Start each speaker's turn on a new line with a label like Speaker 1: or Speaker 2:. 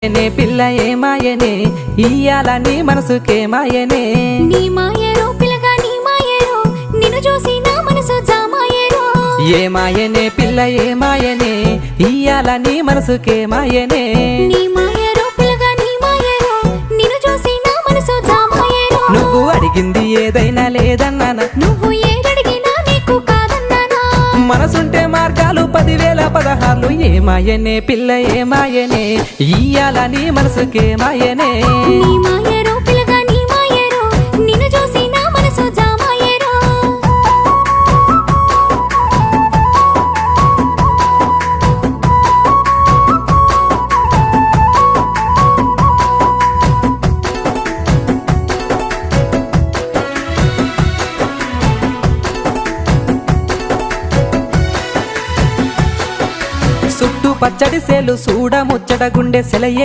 Speaker 1: నే పిల్ల ఏమాయనే ఇయ్యాల నీ మనసుకేమాయనే
Speaker 2: నీ మాయరో పిల్లగా నీ మాయరో నిన్ను చూసి నా మనసు జామాయరో
Speaker 1: ఏమాయనే పిల్ల ఏమాయనే ఇయ్యాల నీ మనసుకేమాయనే
Speaker 2: నీ మాయరో పిల్లగా నీ మాయరో నిన్ను చూసి నా మనసు జామాయరో
Speaker 1: నువ్వు అడిగింది ఏదైనా లేదన్నానా
Speaker 2: నువ్వు ఏడడిగినా నీకు కాదన్నానా
Speaker 1: మనసుంటే మార్గాలు 10,000 16 ఏమాయనే పిల్ల ఏమాయనే ఇయ్యాల నీ మనసుకేమాయనే
Speaker 2: నీ మాయరో పిల్లగా నీ మాయరో నిన్ను చూసి నా మనసు జామాయరో
Speaker 1: చుట్టూ పచ్చడి సేలు చూడ ముచ్చట గుండె సెలయేటి